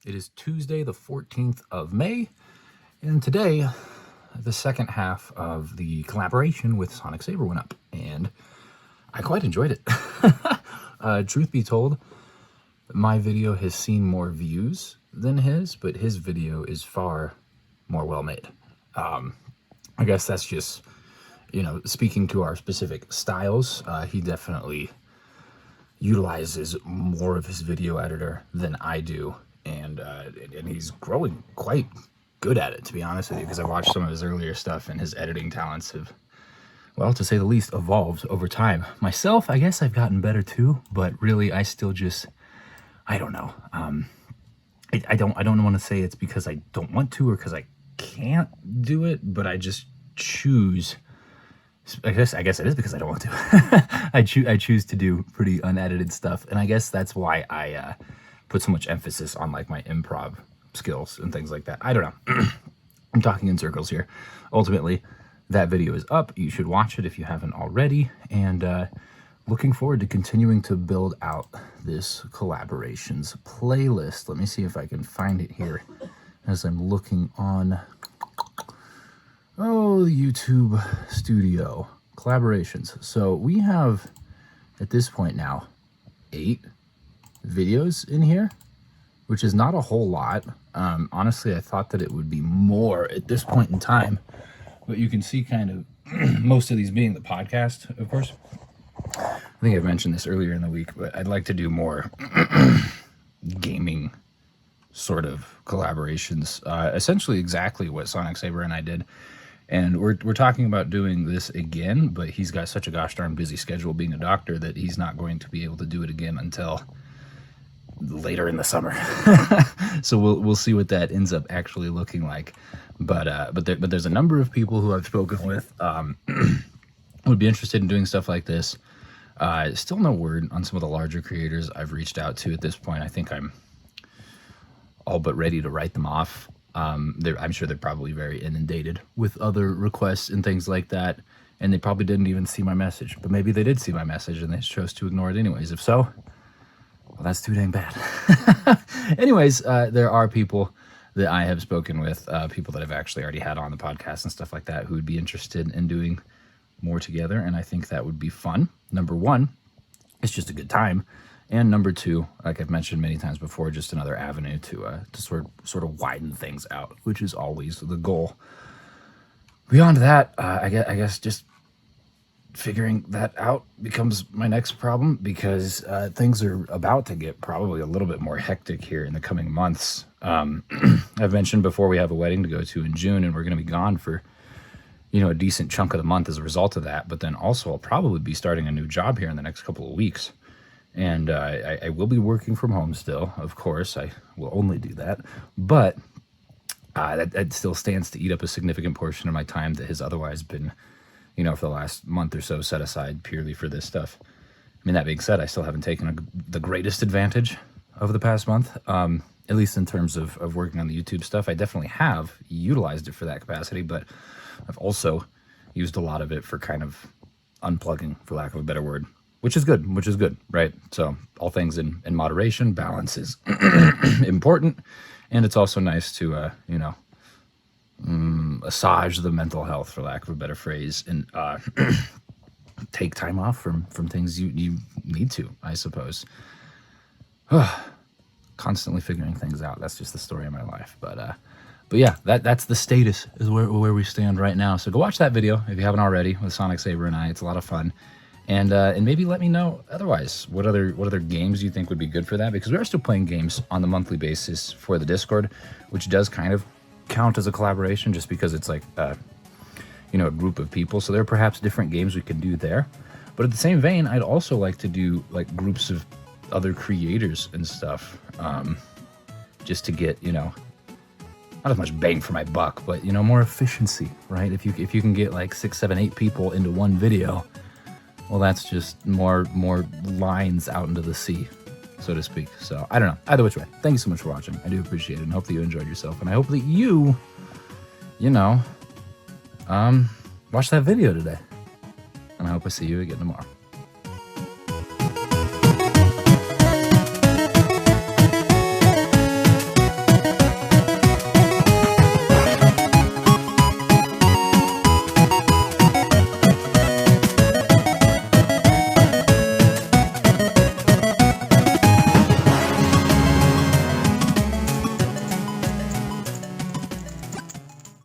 It is Tuesday, the 14th of May, and today, the second half of the collaboration with Sonic Saber went up, and I quite enjoyed it. Truth be told, my video has seen more views than his, but his video is far more well-made. I guess that's just, speaking to our specific styles, he definitely utilizes more of his video editor than I do. And he's growing quite good at it, to be honest with you, because I watched some of his earlier stuff, and his editing talents have, well, to say the least, evolved over time. Myself, I guess I've gotten better too, but really, I still just, I don't know. I don't want to say it's because I don't want to or because I can't do it, but I just choose. I guess it is because I don't want to. I choose to do pretty unedited stuff, and I guess that's why I put so much emphasis on like my improv skills and things like that. I don't know. I'm talking in circles here. Ultimately, that video is up. You should watch it if you haven't already, and looking forward to continuing to build out this collaborations playlist. Let me see if I can find it here as I'm looking on the YouTube studio collaborations. So we have at this point now 8 videos in here, which is not a whole lot. Honestly, I thought that it would be more at this point in time, but you can see kind of most of these being the podcast, of course. I think I've mentioned this earlier in the week, but I'd like to do more gaming sort of collaborations, essentially exactly what Sonic Saber and I did. And we're talking about doing this again, but he's got such a gosh darn busy schedule being a doctor that he's not going to be able to do it again until later in the summer. So we'll see what that ends up actually looking like. But there's a number of people who I've spoken with would be interested in doing stuff like this. Still no word on some of the larger creators I've reached out to at this point. I think I'm all but ready to write them off. I'm sure they're probably very inundated with other requests and things like that, and they probably didn't even see my message. But maybe they did see my message and they chose to ignore it anyways. If so, well, that's too dang bad. Anyways, there are people that I have spoken with, people that I've actually already had on the podcast and stuff like that, who would be interested in doing more together, and I think that would be fun. Number one, it's just a good time. And number two, like I've mentioned many times before, just another avenue to sort of widen things out, which is always the goal. Beyond that, I guess just figuring that out becomes my next problem, because things are about to get probably a little bit more hectic here in the coming months. I've mentioned before, we have a wedding to go to in June, and we're going to be gone for a decent chunk of the month as a result of that. But then also I'll probably be starting a new job here in the next couple of weeks. And I will be working from home still, of course. I will only do that. But that still stands to eat up a significant portion of my time that has otherwise been, for the last month or so, set aside purely for this stuff. I mean, that being said, I still haven't taken the greatest advantage of the past month, at least in terms of working on the YouTube stuff. I definitely have utilized it for that capacity, but I've also used a lot of it for kind of unplugging, for lack of a better word. Which is good, right? So all things in moderation. Balance is important, and it's also nice to, massage the mental health, for lack of a better phrase, and take time off from things you need to, I suppose. Constantly figuring things out. That's just the story of my life. But yeah, that's the status, is where we stand right now. So go watch that video if you haven't already, with Sonic Saber and I. It's a lot of fun. And maybe let me know otherwise what other games you think would be good for that, because we are still playing games on the monthly basis for the Discord, which does kind of count as a collaboration, just because it's like a group of people. So there are perhaps different games we can do there. But at the same vein, I'd also like to do like groups of other creators and stuff, just to get not as much bang for my buck, but more efficiency, right? If you can get like 6, 7, 8 people into one video, well, that's just more lines out into the sea, so to speak. So I don't know. Either which way, thank you so much for watching. I do appreciate it, and hope that you enjoyed yourself. And I hope that you, watch that video today. And I hope I see you again tomorrow.